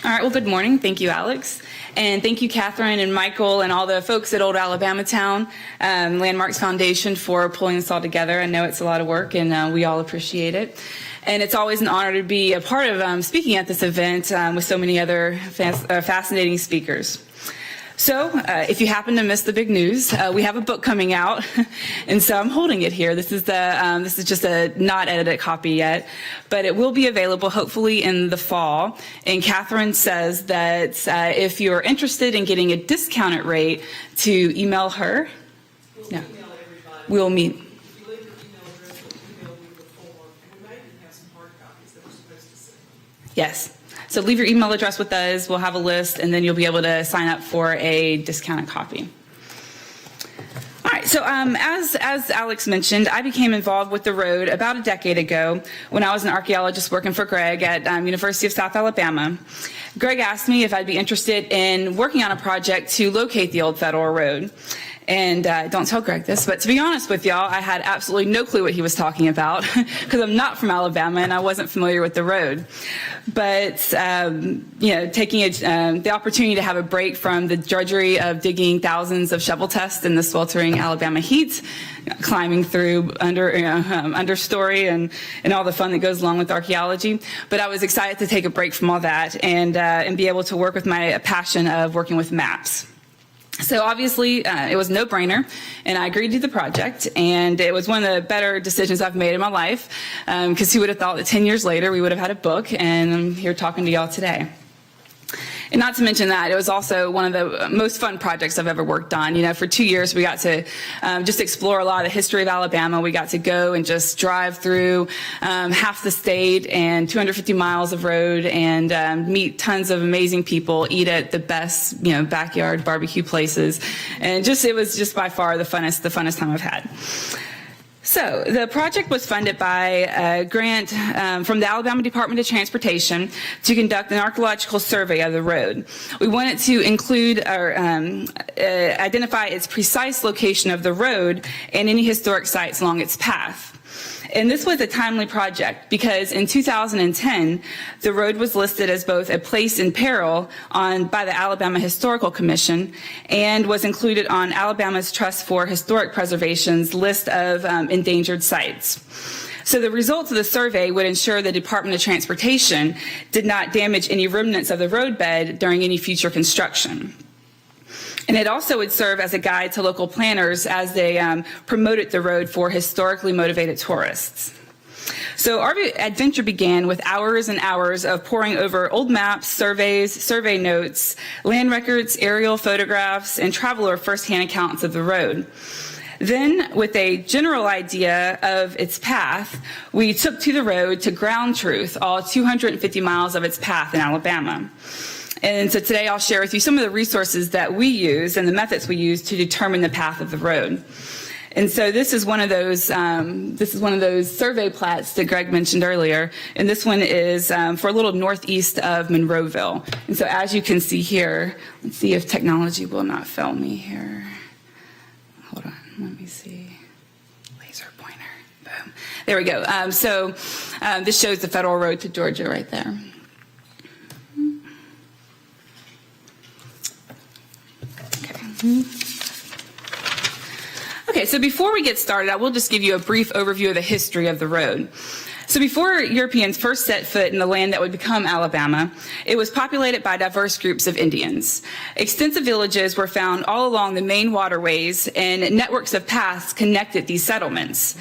All right, well, good morning. Thank you, Alex. And thank you, Kathryn and Michael and all the folks at Old Alabama Town Landmarks Foundation for pulling this all together. I know it's a lot of work, and we all appreciate it. And it's always an honor to be a part of speaking at this event with so many other fascinating speakers. So if you happen to miss the big news, we have a book coming out, and so I'm holding it here. This is just a not edited copy yet, but it will be available hopefully in the fall. And Kathryn says that if you're interested in getting a discounted rate, to email her. We'll email everybody. We'll meet. If you leave your email address, we'll email you the form, and we may even have some hard copies that we're supposed to send. Yes. So leave your email address with us. We'll have a list, and then you'll be able to sign up for a discounted copy. All right, so as Alex mentioned, I became involved with the road about a decade ago when I was an archaeologist working for Greg at University of South Alabama. Greg asked me if I'd be interested in working on a project to locate the old federal road. And don't tell Greg this, but to be honest with y'all, I had absolutely no clue what he was talking about because I'm not from Alabama and I wasn't familiar with the road. But taking the opportunity to have a break from the drudgery of digging thousands of shovel tests in the sweltering Alabama heat, climbing through understory and all the fun that goes along with archaeology. But I was excited to take a break from all that and be able to work with my passion of working with maps. So obviously, it was a no-brainer, and I agreed to the project, and it was one of the better decisions I've made in my life, because who would have thought that 10 years later we would have had a book, and I'm here talking to y'all today. And not to mention that, it was also one of the most fun projects I've ever worked on. You know, for 2 years, we got to just explore a lot of the history of Alabama. We got to go and just drive through half the state and 250 miles of road and meet tons of amazing people, eat at the best, backyard barbecue places. And it was just by far the funnest time I've had. So the project was funded by a grant from the Alabama Department of Transportation to conduct an archaeological survey of the road. We wanted to include or identify its precise location of the road and any historic sites along its path. And this was a timely project because in 2010, the road was listed as both a place in peril by the Alabama Historical Commission and was included on Alabama's Trust for Historic Preservation's list of endangered sites. So the results of the survey would ensure the Department of Transportation did not damage any remnants of the roadbed during any future construction. And it also would serve as a guide to local planners as they promoted the road for historically motivated tourists. So our adventure began with hours and hours of poring over old maps, surveys, survey notes, land records, aerial photographs, and traveler firsthand accounts of the road. Then, with a general idea of its path, we took to the road to ground truth all 250 miles of its path in Alabama. And so today I'll share with you some of the resources that we use and the methods we use to determine the path of the road. And so this is one of those survey plats that Greg mentioned earlier, and this one is for a little northeast of Monroeville. And so as you can see here, let's see if technology will not fail me here. Hold on, let me see. Laser pointer, boom. There we go. This shows the federal road to Georgia right there. Okay, so before we get started, I will just give you a brief overview of the history of the road. So before Europeans first set foot in the land that would become Alabama, it was populated by diverse groups of Indians. Extensive villages were found all along the main waterways, and networks of paths connected these settlements.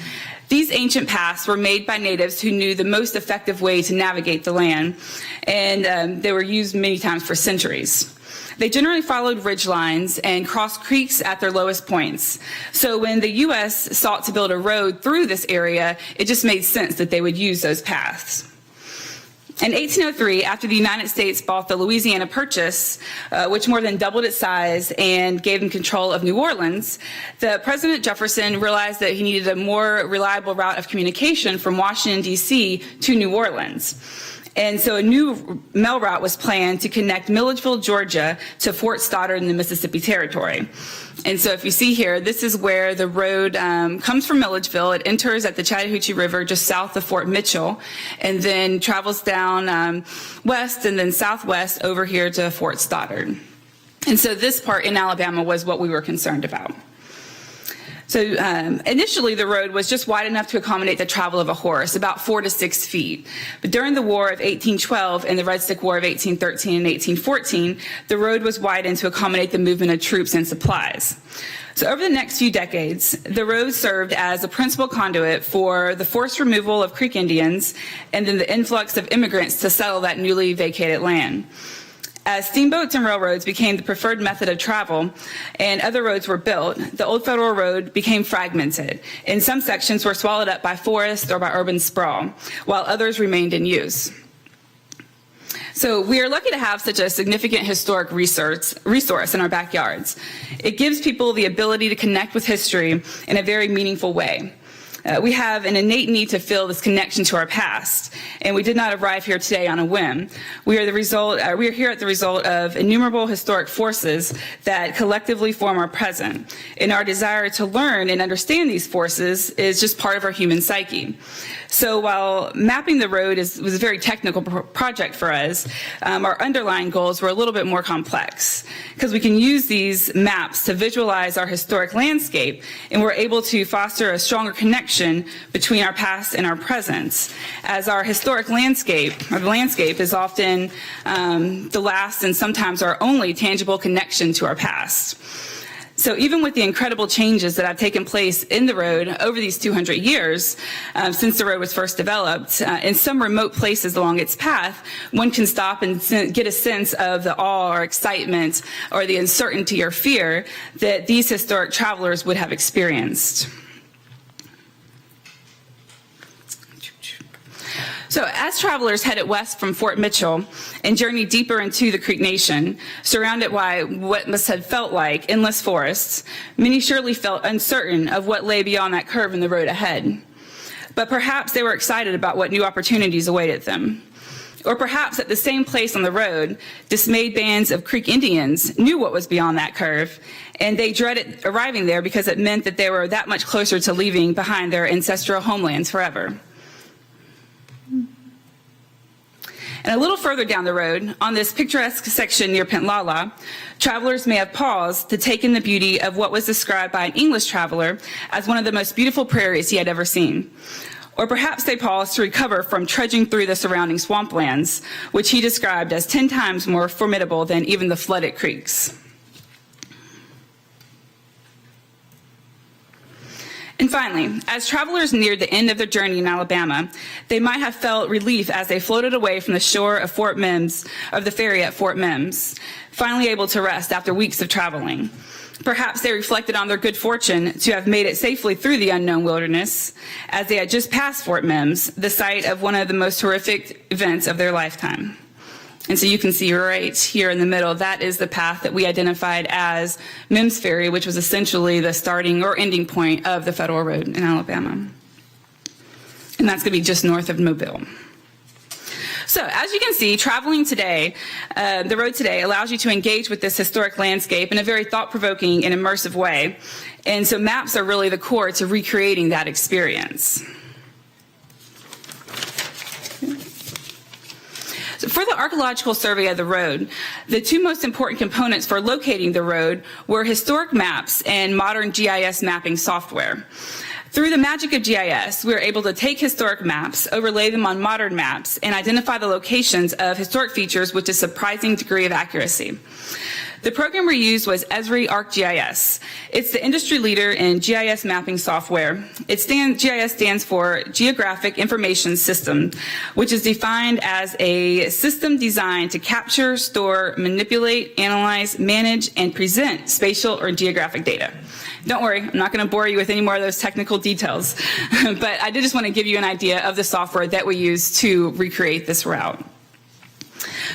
These ancient paths were made by natives who knew the most effective way to navigate the land, and they were used many times for centuries. They generally followed ridge lines and crossed creeks at their lowest points. So when the U.S. sought to build a road through this area, it just made sense that they would use those paths. In 1803, after the United States bought the Louisiana Purchase, which more than doubled its size and gave them control of New Orleans, President Jefferson realized that he needed a more reliable route of communication from Washington, D.C. to New Orleans. And so a new mail route was planned to connect Milledgeville, Georgia to Fort Stoddard in the Mississippi Territory. And so if you see here, this is where the road comes from Milledgeville. It enters at the Chattahoochee River just south of Fort Mitchell, and then travels down west and then southwest over here to Fort Stoddard. And so this part in Alabama was what we were concerned about. So initially the road was just wide enough to accommodate the travel of a horse, about 4 to 6 feet. But during the War of 1812 and the Red Stick War of 1813 and 1814, the road was widened to accommodate the movement of troops and supplies. So over the next few decades, the road served as a principal conduit for the forced removal of Creek Indians and then the influx of immigrants to settle that newly vacated land. As steamboats and railroads became the preferred method of travel and other roads were built, the old federal road became fragmented, and some sections were swallowed up by forest or by urban sprawl, while others remained in use. So we are lucky to have such a significant historic resource in our backyards. It gives people the ability to connect with history in a very meaningful way. We have an innate need to feel this connection to our past, and we did not arrive here today on a whim. We are here at the result of innumerable historic forces that collectively form our present, and our desire to learn and understand these forces is just part of our human psyche. So while mapping the road was a very technical project for us, our underlying goals were a little bit more complex, because we can use these maps to visualize our historic landscape, and we're able to foster a stronger connection between our past and our present, as our historic landscape, or the landscape, is often the last and sometimes our only tangible connection to our past. So even with the incredible changes that have taken place in the road over these 200 years, since the road was first developed, in some remote places along its path, one can stop and get a sense of the awe or excitement or the uncertainty or fear that these historic travelers would have experienced. So as travelers headed west from Fort Mitchell and journeyed deeper into the Creek Nation, surrounded by what must have felt like endless forests, many surely felt uncertain of what lay beyond that curve in the road ahead. But perhaps they were excited about what new opportunities awaited them. Or perhaps at the same place on the road, dismayed bands of Creek Indians knew what was beyond that curve, and they dreaded arriving there because it meant that they were that much closer to leaving behind their ancestral homelands forever. And a little further down the road, on this picturesque section near Pentlala, travelers may have paused to take in the beauty of what was described by an English traveler as one of the most beautiful prairies he had ever seen. Or perhaps they paused to recover from trudging through the surrounding swamplands, which he described as 10 times more formidable than even the flooded creeks. And finally, as travelers neared the end of their journey in Alabama, they might have felt relief as they floated away from the shore of the ferry at Fort Mims, finally able to rest after weeks of traveling. Perhaps they reflected on their good fortune to have made it safely through the unknown wilderness, as they had just passed Fort Mims, the site of one of the most horrific events of their lifetime. And so you can see right here in the middle, that is the path that we identified as Mims Ferry, which was essentially the starting or ending point of the federal road in Alabama. And that's going to be just north of Mobile. So as you can see, traveling today, the road today allows you to engage with this historic landscape in a very thought-provoking and immersive way. And so maps are really the core to recreating that experience. So for the archaeological survey of the road, the two most important components for locating the road were historic maps and modern GIS mapping software. Through the magic of GIS, we were able to take historic maps, overlay them on modern maps, and identify the locations of historic features with a surprising degree of accuracy. The program we used was Esri ArcGIS. It's the industry leader in GIS mapping software. GIS stands for Geographic Information System, which is defined as a system designed to capture, store, manipulate, analyze, manage, and present spatial or geographic data. Don't worry, I'm not going to bore you with any more of those technical details, but I did just want to give you an idea of the software that we use to recreate this route.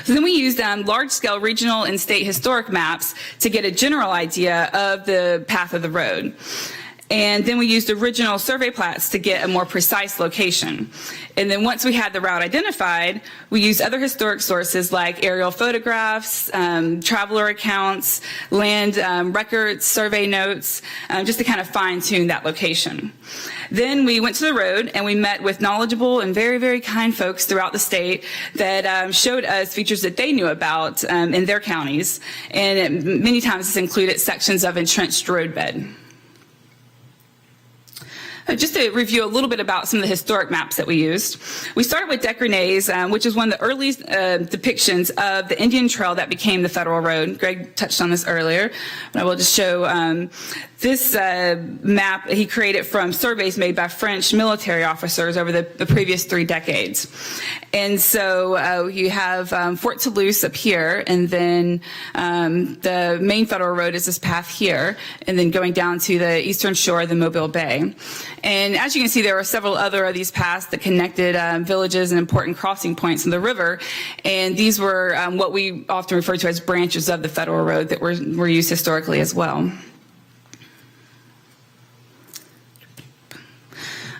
So then we used large-scale regional and state historic maps to get a general idea of the path of the road. And then we used original survey plats to get a more precise location. And then once we had the route identified, we used other historic sources like aerial photographs, traveler accounts, land records, survey notes, just to kind of fine-tune that location. Then we went to the road and we met with knowledgeable and very, very kind folks throughout the state that showed us features that they knew about in their counties. And many times this included sections of entrenched roadbed. Just to review a little bit about some of the historic maps that we used. We started with Decrenet's, which is one of the earliest depictions of the Indian Trail that became the federal road. Greg touched on this earlier, but I will just show this map he created from surveys made by French military officers over the previous 3 decades. And so you have Fort Toulouse up here, and then the main federal road is this path here, and then going down to the eastern shore of the Mobile Bay. And as you can see, there were several other of these paths that connected villages and important crossing points in the river. And these were what we often refer to as branches of the federal road that were used historically as well.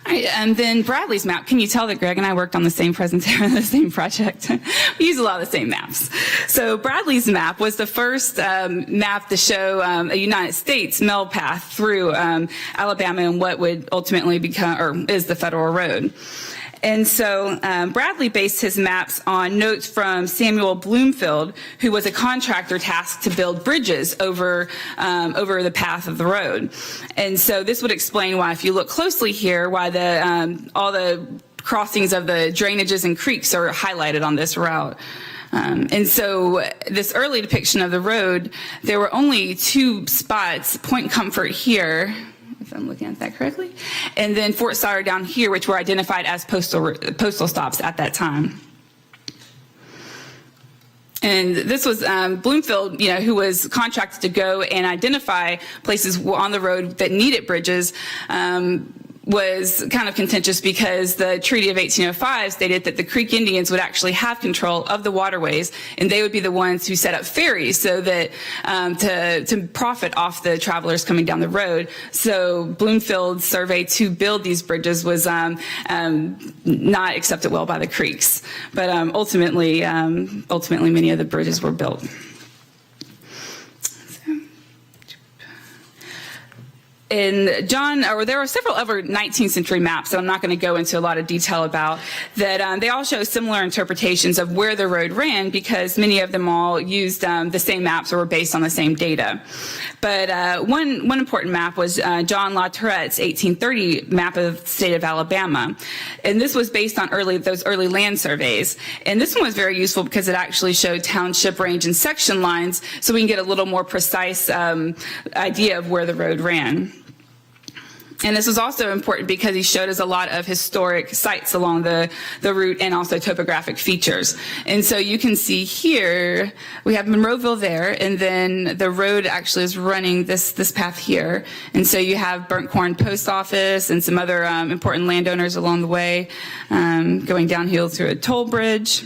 All right, and then Bradley's map. Can you tell that Greg and I worked on the same presentation, the same project? We use a lot of the same maps. So Bradley's map was the first map to show a United States mail path through Alabama and what would ultimately become, or is, the federal road. And so Bradley based his maps on notes from Samuel Bloomfield, who was a contractor tasked to build bridges over the path of the road. And so this would explain why, if you look closely here, why all the crossings of the drainages and creeks are highlighted on this route. And so this early depiction of the road, there were only 2 spots, Point Comfort here, if I'm looking at that correctly, and then Fort Sawyer down here, which were identified as postal stops at that time. And this was Bloomfield, who was contracted to go and identify places on the road that needed bridges, was kind of contentious because the Treaty of 1805 stated that the Creek Indians would actually have control of the waterways, and they would be the ones who set up ferries so that to profit off the travelers coming down the road. So Bloomfield's survey to build these bridges was not accepted well by the Creeks, but ultimately many of the bridges were built. And there were several other 19th century maps that I'm not going to go into a lot of detail about, that they all show similar interpretations of where the road ran, because many of them all used the same maps or were based on the same data. But one important map was John La Tourette's 1830 map of the state of Alabama. And this was based on those early land surveys. And this one was very useful because it actually showed township range and section lines, so we can get a little more precise idea of where the road ran. And this was also important because he showed us a lot of historic sites along the route and also topographic features. And so you can see here, we have Monroeville there, and then the road actually is running this path here. And so you have Burnt Corn Post Office and some other important landowners along the way, going downhill through a toll bridge,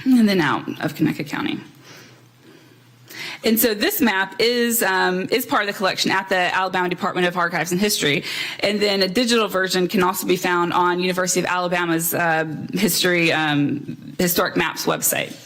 and then out of Conecuh County. And so this map is part of the collection at the Alabama Department of Archives and History. And then a digital version can also be found on University of Alabama's Historic Maps website.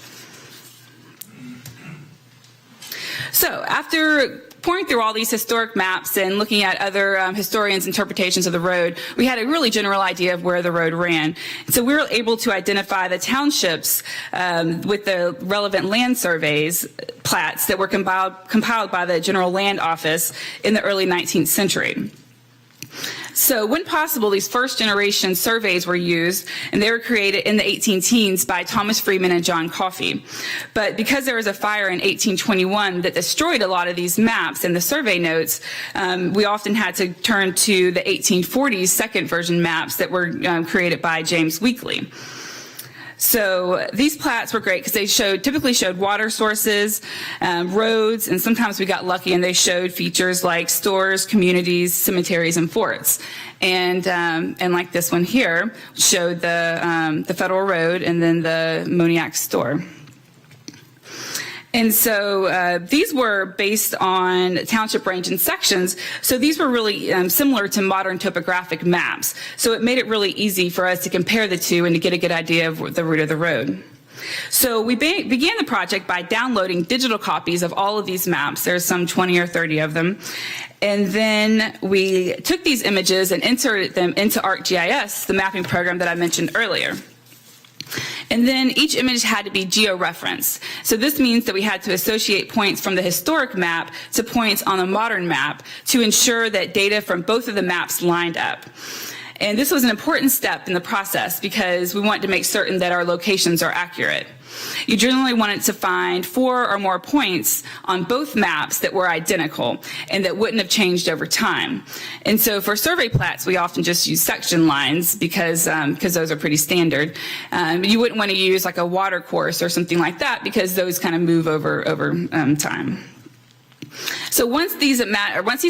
So after pouring through all these historic maps and looking at other historians' interpretations of the road, we had a really general idea of where the road ran. So we were able to identify the townships with the relevant land surveys, plats that were compiled by the General Land Office in the early 19th century. So when possible, these first generation surveys were used, and they were created in the 18-teens by Thomas Freeman and John Coffey. But because there was a fire in 1821 that destroyed a lot of these maps and the survey notes, we often had to turn to the 1840s second version maps that were created by James Weekly. So these plats were great because they typically showed water sources, roads, and sometimes we got lucky and they showed features like stores, communities, cemeteries, and forts. And like this one here, showed the Federal Road and then the Moniac store. And so these were based on township range and sections. So these were really similar to modern topographic maps. So it made it really easy for us to compare the two and to get a good idea of the route of the road. So we began the project by downloading digital copies of all of these maps. There's some 20 or 30 of them. And then we took these images and inserted them into ArcGIS, the mapping program that I mentioned earlier. And then each image had to be geo-referenced. So this means that we had to associate points from the historic map to points on a modern map to ensure that data from both of the maps lined up. And this was an important step in the process because we wanted to make certain that our locations are accurate. You generally wanted to find 4 or more points on both maps that were identical and that wouldn't have changed over time. And so for survey plats, we often just use section lines because those are pretty standard. You wouldn't want to use like a water course or something like that because those kind of move over time. So once these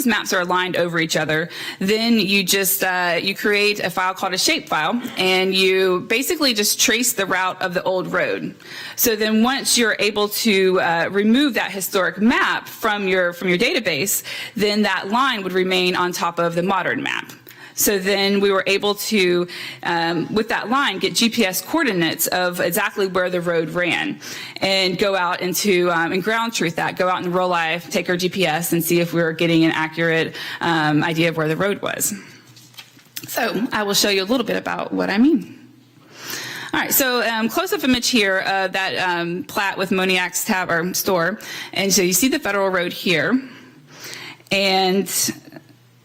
maps are aligned over each other, then you just you create a file called a shapefile, and you basically just trace the route of the old road. So then once you're able to remove that historic map from your database, then that line would remain on top of the modern map. So then we were able to, with that line, get GPS coordinates of exactly where the road ran and go out into, and ground truth that, go out in real life, take our GPS and see if we were getting an accurate idea of where the road was. So I will show you a little bit about what I mean. All right, so close-up image here of that plat with Moniac's Tavern store. And so you see the federal road here. And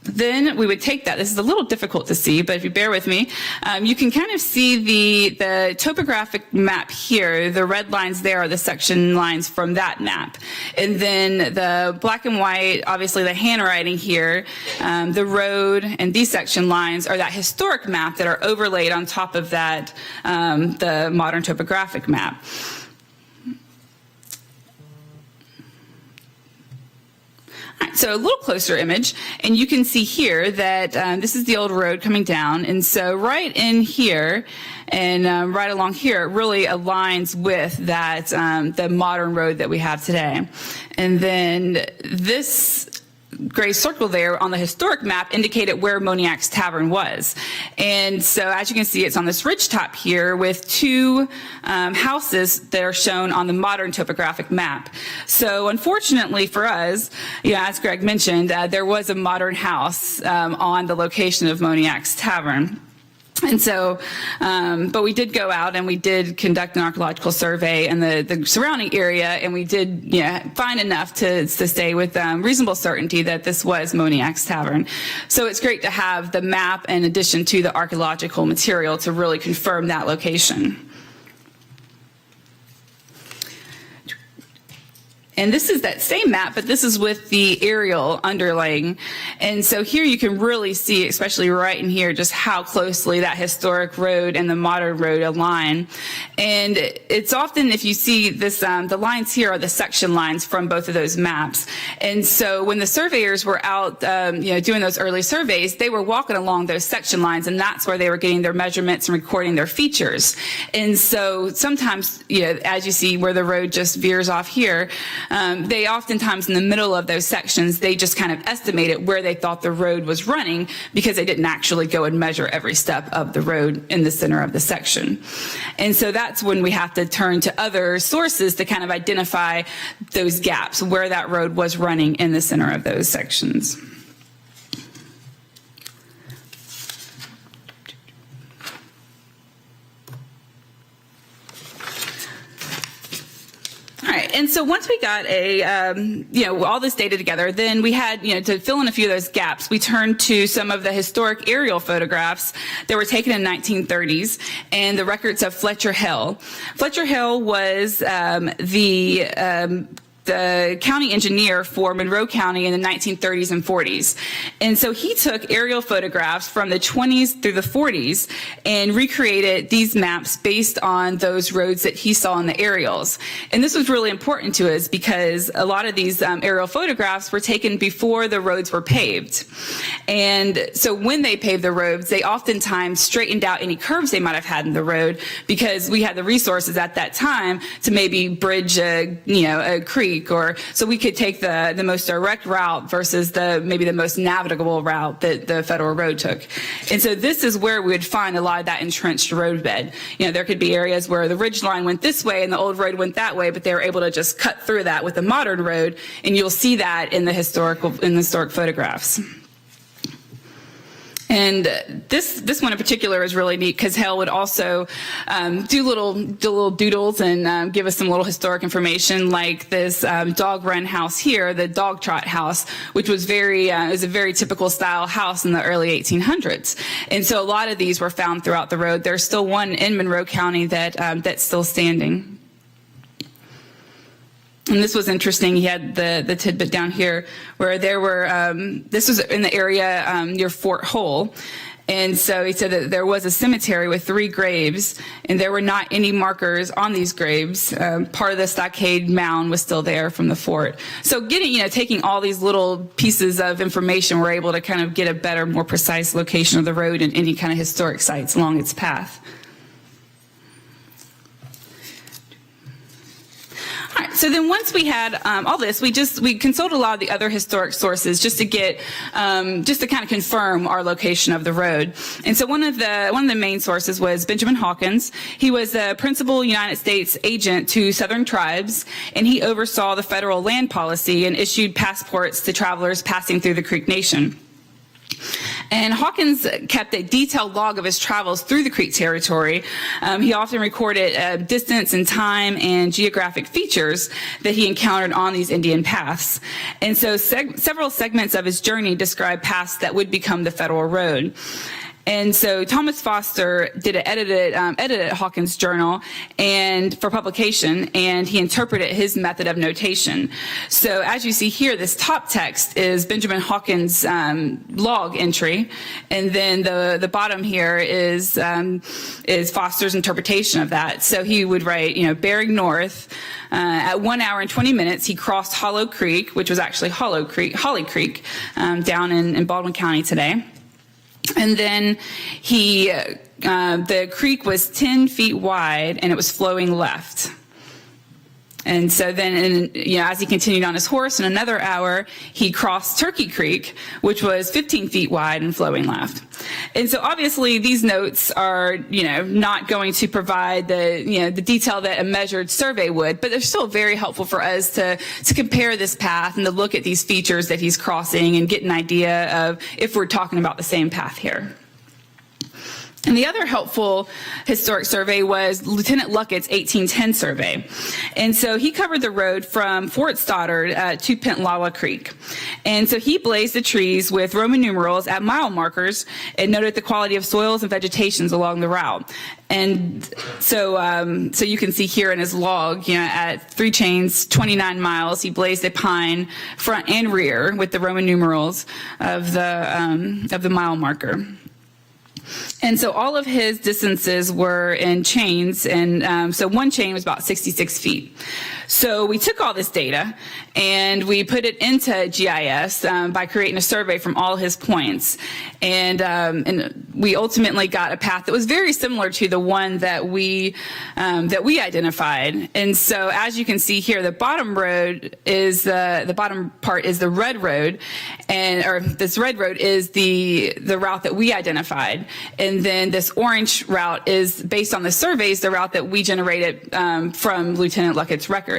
then we would take that. This is a little difficult to see, but if you bear with me, you can kind of see the topographic map here. The red lines there are the section lines from that map. And then the black and white, obviously the handwriting here, the road and these section lines are that historic map that are overlaid on top of that, the modern topographic map. All right, so a little closer image, and you can see here that this is the old road coming down, and so right in here and right along here it really aligns with that the modern road that we have today. And then this gray circle there on the historic map indicated where Moniac's Tavern was. And so as you can see, it's on this ridge top here with 2 houses that are shown on the modern topographic map. So unfortunately for us, as Greg mentioned, there was a modern house on the location of Moniac's Tavern. And so, but we did go out and we did conduct an archaeological survey in the surrounding area, and we did find enough to say with reasonable certainty that this was Moniac's Tavern. So it's great to have the map in addition to the archaeological material to really confirm that location. And this is that same map, but this is with the aerial underlaying. And so here you can really see, especially right in here, just how closely that historic road and the modern road align. And it's often, if you see this, the lines here are the section lines from both of those maps. And so when the surveyors were out, doing those early surveys, they were walking along those section lines, and that's where they were getting their measurements and recording their features. And so sometimes, as you see where the road just veers off here, they oftentimes in the middle of those sections, they just kind of estimated where they thought the road was running because they didn't actually go and measure every step of the road in the center of the section. And so that's when we have to turn to other sources to kind of identify those gaps, where that road was running in the center of those sections. All right, and so once we got all this data together, then we had, to fill in a few of those gaps, we turned to some of the historic aerial photographs that were taken in 1930s and the records of Fletcher Hill. Fletcher Hill was the the county engineer for Monroe County in the 1930s and 40s. And so he took aerial photographs from the 20s through the 40s and recreated these maps based on those roads that he saw in the aerials. And this was really important to us because a lot of these aerial photographs were taken before the roads were paved. And so when they paved the roads, they oftentimes straightened out any curves they might have had in the road because we had the resources at that time to maybe bridge a creek, or so we could take the most direct route versus maybe the most navigable route that the federal road took. And so this is where we would find a lot of that entrenched roadbed. There could be areas where the ridge line went this way and the old road went that way, but they were able to just cut through that with a modern road, and you'll see that in the historic photographs. And this one in particular is really neat because Hale would also do little doodles and give us some little historic information, like this dog run house here, the dog trot house, which was is a very typical style house in the early 1800s. And so a lot of these were found throughout the road. There's still one in Monroe County that's still standing. And this was interesting. He had the tidbit down here where there were, this was in the area near Fort Hull. And so he said that there was a cemetery with 3 graves, and there were not any markers on these graves. Part of the stockade mound was still there from the fort. So taking all these little pieces of information, we're able to kind of get a better, more precise location of the road and any kind of historic sites along its path. All right, so then once we had all this, we consulted a lot of the other historic sources just to get, just to kind of confirm our location of the road. And so one of the main sources was Benjamin Hawkins. He was a principal United States agent to Southern tribes, and he oversaw the federal land policy and issued passports to travelers passing through the Creek Nation. And Hawkins kept a detailed log of his travels through the Creek territory. He often recorded distance and time and geographic features that he encountered on these Indian paths. And so several segments of his journey describe paths that would become the federal road. And so Thomas Foster did an edited Hawkins' journal and for publication, and he interpreted his method of notation. So as you see here, this top text is Benjamin Hawkins' log entry, and then the bottom here is Foster's interpretation of that. So he would write, bearing north. At 1 hour and 20 minutes, he crossed Hollow Creek, which was actually Holly Creek, down in Baldwin County today. And then the creek was 10 feet wide and it was flowing left. And so then, as he continued on his horse in another hour, he crossed Turkey Creek, which was 15 feet wide and flowing left. And so obviously these notes are, not going to provide the detail that a measured survey would, but they're still very helpful for us to compare this path and to look at these features that he's crossing and get an idea of if we're talking about the same path here. And the other helpful historic survey was Lieutenant Luckett's 1810 survey. And so he covered the road from Fort Stoddard to Pentlala Creek. And so he blazed the trees with Roman numerals at mile markers and noted the quality of soils and vegetations along the route. And so you can see here in his log, at 3 chains, 29 miles, he blazed a pine front and rear with the Roman numerals of the mile marker. And so all of his distances were in chains, and so one chain was about 66 feet. So we took all this data and we put it into GIS by creating a survey from all his points. And we ultimately got a path that was very similar to the one that we identified. And so as you can see here, the bottom road is the bottom part is the red road, or this red road is the route that we identified. And then this orange route is, based on the surveys, the route that we generated from Lieutenant Luckett's records.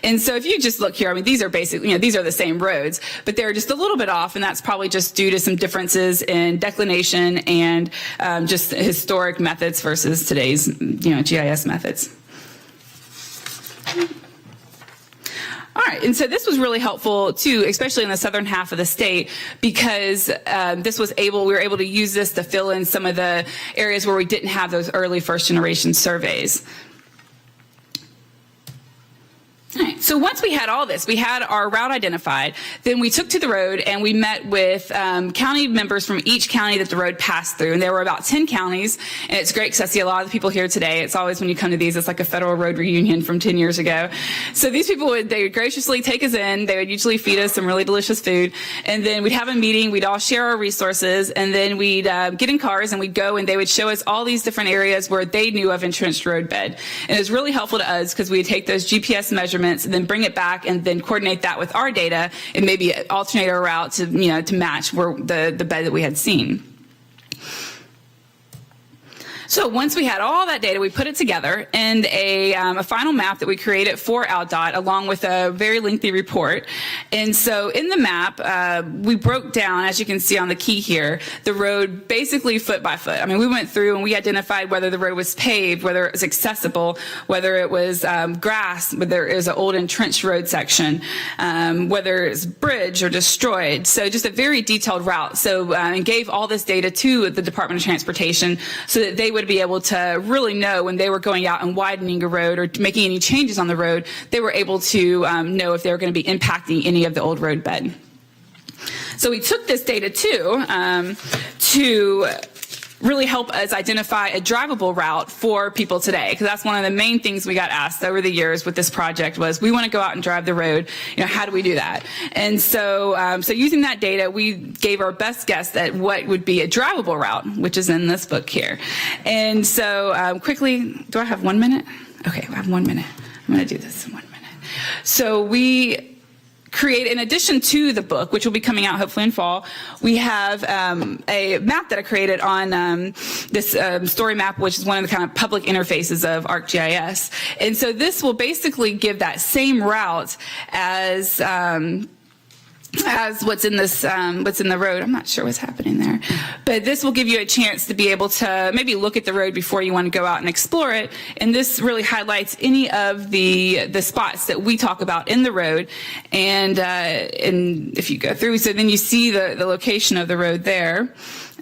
And so if you just look here, these are basically, these are the same roads, but they're just a little bit off, and that's probably just due to some differences in declination and just historic methods versus today's, GIS methods. All right, and so this was really helpful too, especially in the southern half of the state, because we were able to use this to fill in some of the areas where we didn't have those early first generation surveys. All right, So once we had all this, we had our route identified, then we took to the road and we met with county members from each county that the road passed through. And there were about 10 counties, and it's great because I see a lot of the people here today. It's always when you come to these, it's like a federal road reunion from 10 years ago. So these people they would graciously take us in. They would usually feed us some really delicious food. And then we'd have a meeting. We'd all share our resources. And then we'd get in cars and we'd go and they would show us all these different areas where they knew of entrenched road bed. And it was really helpful to us because we would take those GPS measurements and then bring it back and then coordinate that with our data and maybe alternate our route to, to match where the bed that we had seen. So once we had all that data, we put it together in a final map that we created for AlDOT along with a very lengthy report. And so in the map, we broke down, as you can see on the key here, the road basically foot by foot. I mean, we went through and we identified whether the road was paved, whether it was accessible, whether it was grass, whether it was an old entrenched road section, whether it's bridge or destroyed. So just a very detailed route. So and gave all this data to the Department of Transportation so that they would be able to really know when they were going out and widening a road or making any changes on the road, they were able to know if they were going to be impacting any of the old road bed. So we took this data too to really help us identify a drivable route for people today, because that's one of the main things we got asked over the years with this project was we want to go out and drive the road. How do we do that? And so, so using that data, we gave our best guess at what would be a drivable route, which is in this book here. And so, quickly, do I have 1 minute? Okay, I have 1 minute. I'm going to do this in 1 minute. So we create, in addition to the book, which will be coming out hopefully in fall, we have a map that I created on this story map, which is one of the kind of public interfaces of ArcGIS. And so this will basically give that same route as what's in this, what's in the road. I'm not sure what's happening there, but this will give you a chance to be able to maybe look at the road before you want to go out and explore it. And this really highlights any of the spots that we talk about in the road. And if you go through, so then you see the location of the road there,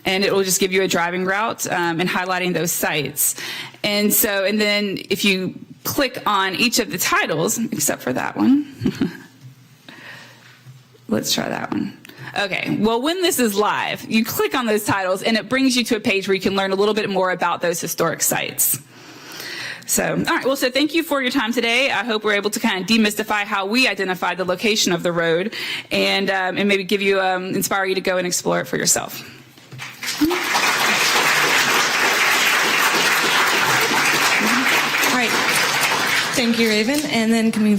and it will just give you a driving route and highlighting those sites. And so, and then if you click on each of the titles, except for that one, let's try that one. Okay, well, when this is live, you click on those titles and it brings you to a page where you can learn a little bit more about those historic sites. So, all right, well, so thank you for your time today. I hope we're able to kind of demystify how we identified the location of the road and maybe give you, inspire you to go and explore it for yourself. All right, thank you, Raven. And then can you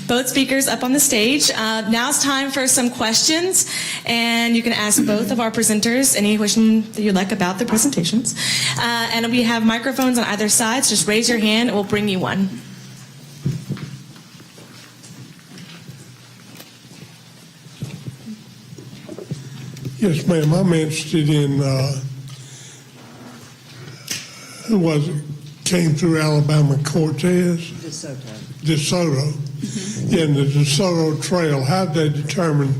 both speakers up on the stage. Now it's time for some questions, and you can ask both of our presenters any question that you'd like about the presentations. And we have microphones on either side, so just raise your hand and we'll bring you one. Yes, ma'am. I'm interested in who was it came through Alabama, Cortez? DeSoto. Mm-hmm. Yeah, and the DeSoto Trail, how did they determine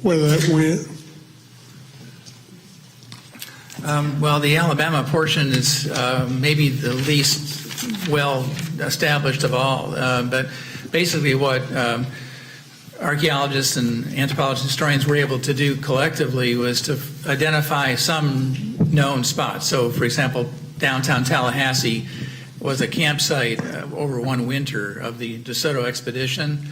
where that went? Well, the Alabama portion is maybe the least well established of all, but basically what archaeologists and anthropologists and historians were able to do collectively was to identify some known spots. So, for example, downtown Tallahassee was a campsite over one winter of the DeSoto expedition.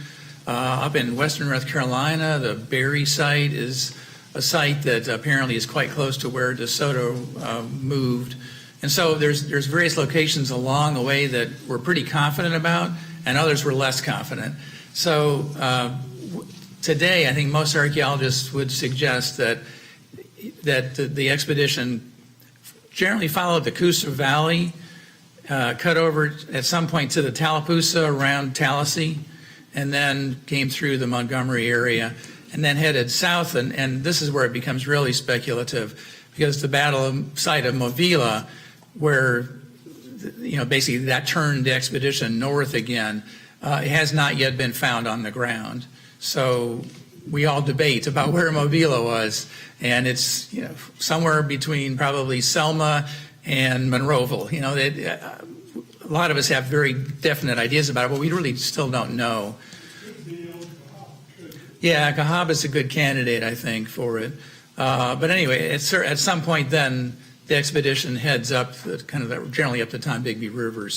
Up in western North Carolina, the Berry site is a site that apparently is quite close to where DeSoto moved. And so there's various locations along the way that we're pretty confident about, and others were less confident. So today, I think most archaeologists would suggest that the expedition generally followed the Coosa Valley, cut over at some point to the Tallapoosa around Tallahassee, and then came through the Montgomery area, and then headed south. And this is where it becomes really speculative, because the battle site of Movila, where basically that turned the expedition north again, has not yet been found on the ground. So we all debate about where Movila was, and it's somewhere between probably Selma and Monroeville. a lot of us have very definite ideas about it, but we really still don't know. Yeah, Cahaba is a good candidate, I think, for it. But anyway, at some point then, the expedition heads up, generally up the Tombigbee River,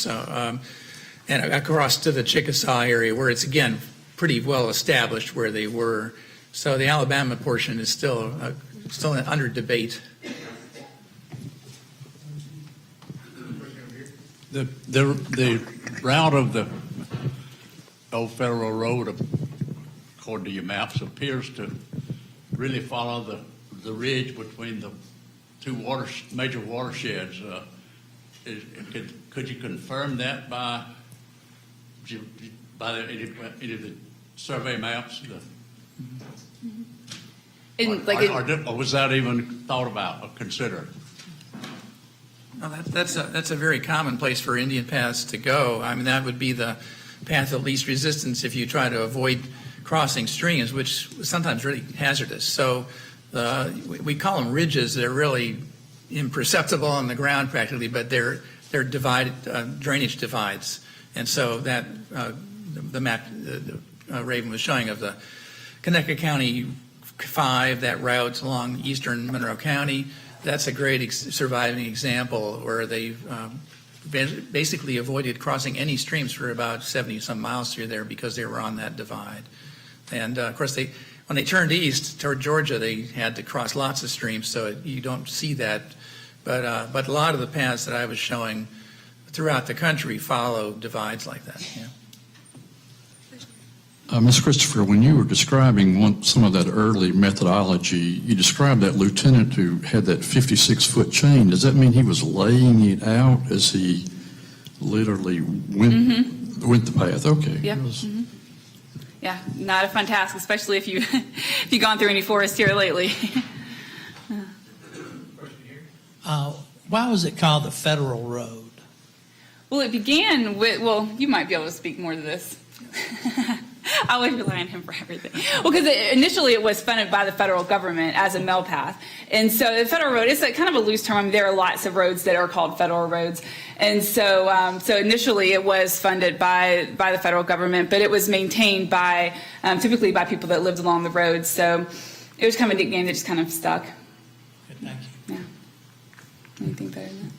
and across to the Chickasaw area, where it's, again, pretty well established where they were. So the Alabama portion is still under debate. The route of the old Federal Road, according to your maps, appears to really follow the ridge between the two major watersheds. Could you confirm that by any of the survey maps? Or was that even thought about or considered? Well, that's a very common place for Indian paths to go. I mean, that would be the path of least resistance if you try to avoid crossing streams, which is sometimes really hazardous. So we call them ridges. They're really imperceptible on the ground practically, but they're divided drainage divides. And so that the map Raven was showing of the Conecuh County 5, that route along eastern Monroe County, that's a great surviving example where they basically avoided crossing any streams for about 70-some miles through there because they were on that divide. And of course, when they turned east toward Georgia, they had to cross lots of streams, so you don't see that. But a lot of the paths that I was showing throughout the country follow divides like that. Yeah. Ms. Christopher, when you were describing some of that early methodology, you described that lieutenant who had that 56-foot chain. Does that mean he was laying it out as he literally went the path? Okay. Yep. Yeah, not a fun task, especially if you've gone through any forest here lately. Why was it called the Federal Road? Well, it began with, you might be able to speak more to this. I always rely on him for everything. Well, because initially it was funded by the federal government as a mail path. And so the federal road is kind of a loose term. I mean, there are lots of roads that are called federal roads. And so so initially it was funded by the federal government, but it was maintained by typically by people that lived along the road. So it was kind of a nickname that just kind of stuck. Good, thank you. Yeah. Anything better than that?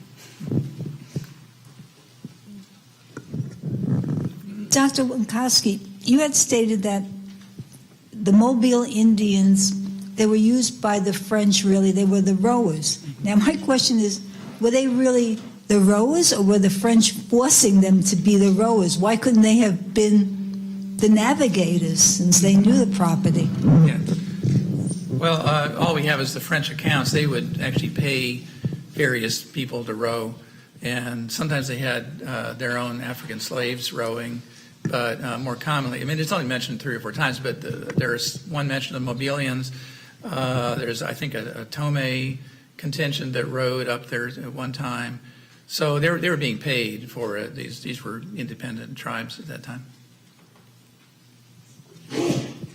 Dr. Winkowski, you had stated that the Mobile Indians, they were used by the French, really. They were the rowers. Now, my question is, were they really the rowers, or were the French forcing them to be the rowers? Why couldn't they have been the navigators, since they knew the property? Yeah. Well, all we have is the French accounts. They would actually pay various people to row, and sometimes they had their own African slaves rowing. But more commonly, I mean, it's only mentioned 3 or 4 times, but there's one mention of Mobilians. There's, I think, a Tome contingent that rowed up there at one time. So they were being paid for it. These were independent tribes at that time.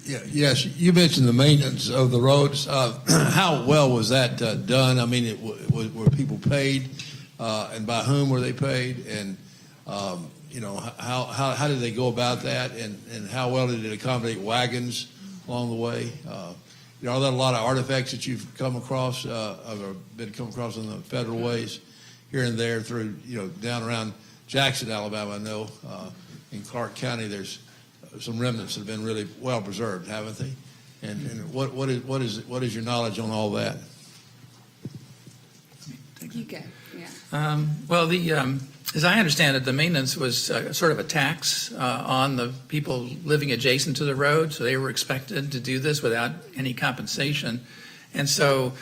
Yeah, yes, you mentioned the maintenance of the roads. How well was that done? I mean, were people paid, and by whom were they paid? And you know, how did they go about that, and how well did it accommodate wagons along the way? You know, are there a lot of artifacts that you've come across, or come across in the federal ways here and there through, you know, down around Jackson, Alabama? I know in Clark County there's some remnants that have been really well preserved, haven't they? And what is your knowledge on all that? You go. Yeah. Well, as I understand it, the maintenance was sort of a tax on the people living adjacent to the road, so they were expected to do this without any compensation. And so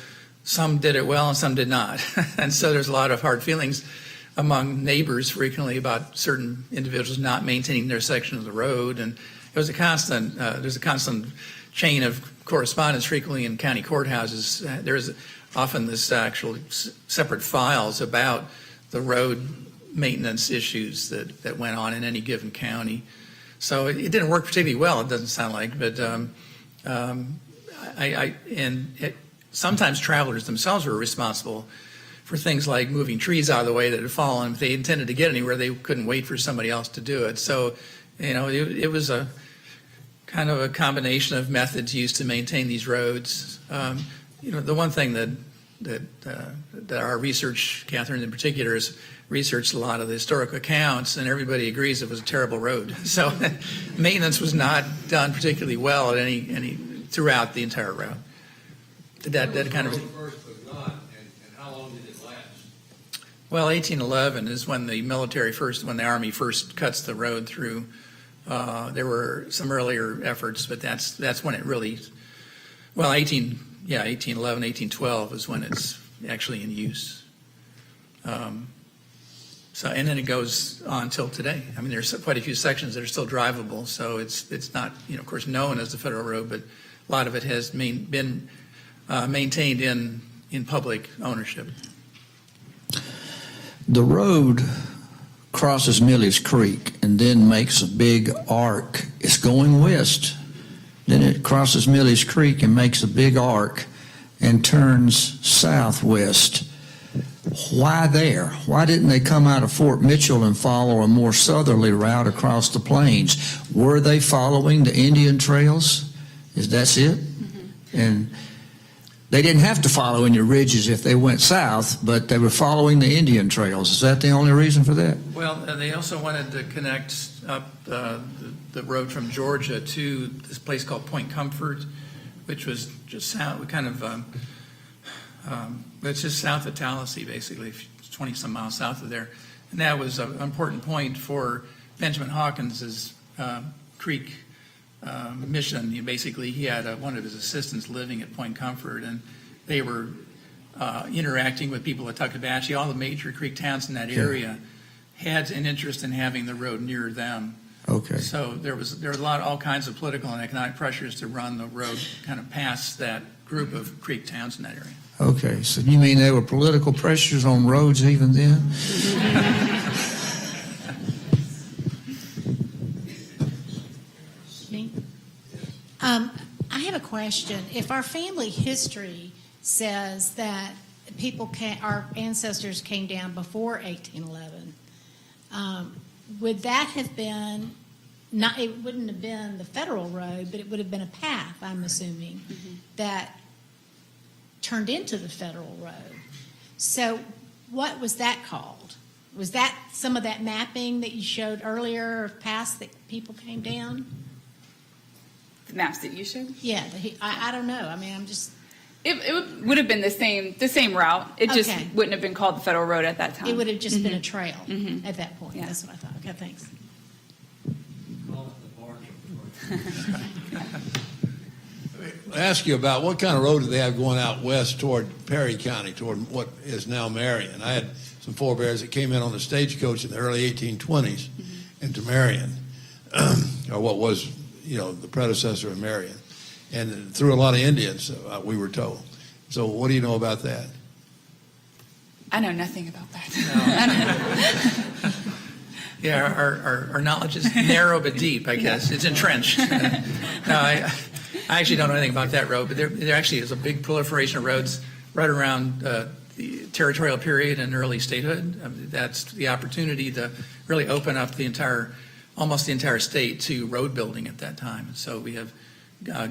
some did it well and some did not. And so there's a lot of hard feelings among neighbors frequently about certain individuals not maintaining their section of the road. And it was there's a constant chain of correspondence frequently in county courthouses. There's often this actual separate files about the road maintenance issues that went on in any given county. So it didn't work particularly well, it doesn't sound like, but sometimes travelers themselves were responsible for things like moving trees out of the way that had fallen. If they intended to get anywhere, they couldn't wait for somebody else to do it. So, it was a kind of a combination of methods used to maintain these roads. The one thing that our research, Kathryn in particular, has researched a lot of the historic accounts, and everybody agrees it was a terrible road. So maintenance was not done particularly well at any throughout the entire route. Did that kind of? First was not, and how long did it last? Well, 1811 is when when the Army first cuts the road through. There were some earlier efforts, but that's when it really, 1811, 1812 is when it's actually in use. And then it goes on till today. I mean, there's quite a few sections that are still drivable, so it's not, of course, known as the federal road, but a lot of it has been maintained in public ownership. The road crosses Millie's Creek and then makes a big arc. It's going west. Then it crosses Millie's Creek and makes a big arc and turns southwest. Why there? Why didn't they come out of Fort Mitchell and follow a more southerly route across the plains? Were they following the Indian trails? That's it? Mm-hmm. And they didn't have to follow any ridges if they went south, but they were following the Indian trails. Is that the only reason for that? Well, they also wanted to connect up the road from Georgia to this place called Point Comfort, which was just south, it's just south of Tallahassee, basically, 20-some miles south of there. And that was an important point for Benjamin Hawkins's Creek mission. He had one of his assistants living at Point Comfort, and they were interacting with people at Tuckabashie. All the major Creek towns in that area had an interest in having the road near them. Okay. So there was all kinds of political and economic pressures to run the road kind of past that group of Creek towns in that area. Okay, so you mean there were political pressures on roads even then? Me? I have a question. If our family history says that our ancestors came down before 1811, would that have been it wouldn't have been the federal road, but it would have been a path, I'm assuming, that turned into the federal road. So what was that called? Was that some of that mapping that you showed earlier of paths that people came down? The maps that you showed? Yeah, I don't know. I mean, I'm just... It would have been the same route. It just wouldn't have been called the federal road at that time. It would have just been a trail at that point. Yeah. That's what I thought. Okay, thanks. I ask you about what kind of road do they have going out west toward Perry County, toward what is now Marion. I had some forebears that came in on the stagecoach in the early 1820s into Marion, or what was, the predecessor of Marion, and through a lot of Indians, we were told. So what do you know about that? I know nothing about that. Yeah, our knowledge is narrow but deep, I guess. It's entrenched. No, I actually don't know anything about that road, but there actually is a big proliferation of roads right around the territorial period and early statehood. I mean, that's the opportunity to really open up almost the entire state to road building at that time. And so we have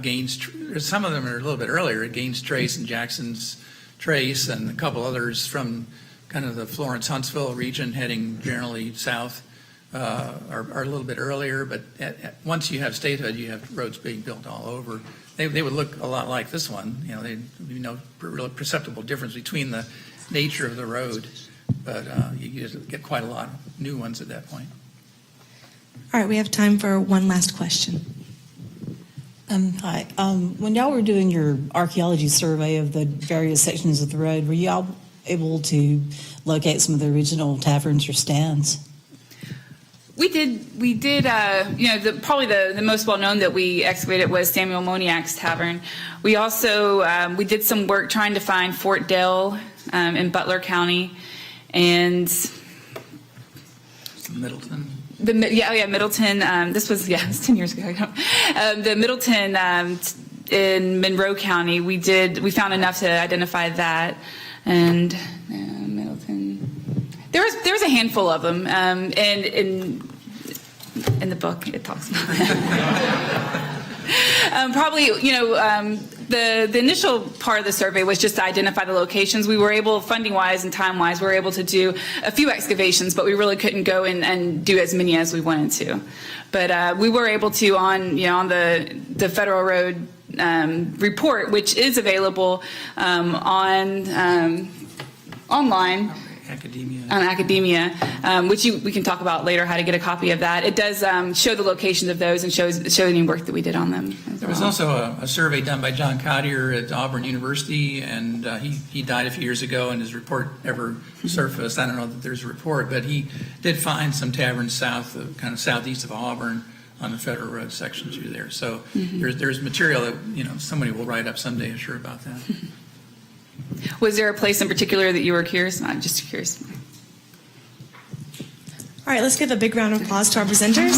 Gaines, some of them are a little bit earlier, Gaines Trace and Jackson's Trace, and a couple others from kind of the Florence-Huntsville region heading generally south. Are a little bit earlier, but once you have statehood, you have roads being built all over. They would look a lot like this one. There'd be no real perceptible difference between the nature of the road, but you get quite a lot of new ones at that point. All right, we have time for one last question. Hi. When y'all were doing your archaeology survey of the various sections of the road, were y'all able to locate some of the original taverns or stands? We did. Probably the most well-known that we excavated was Samuel Moniac's Tavern. We also, we did some work trying to find Fort Dell in Butler County, and Middleton. Middleton. This was 10 years ago. The Middleton in Monroe County. We found enough to identify that, and There's a handful of them, and in the book it talks about it. Probably, the initial part of the survey was just to identify the locations. We were able, funding-wise and time-wise, we were able to do a few excavations, but we really couldn't go in and do as many as we wanted to. But we were able to on the Federal Road report, which is available online. Academia, which we can talk about later, how to get a copy of that. It does show the locations of those and show any work that we did on them. There was also a survey done by John Collier at Auburn University, and he died a few years ago, and his report never surfaced. I don't know that there's a report, but he did find some taverns kind of southeast of Auburn on the Federal Road section through there. So there's material that somebody will write up someday, I'm sure, about that. Was there a place in particular that you were curious? I'm just curious. All right, let's give a big round of applause to our presenters.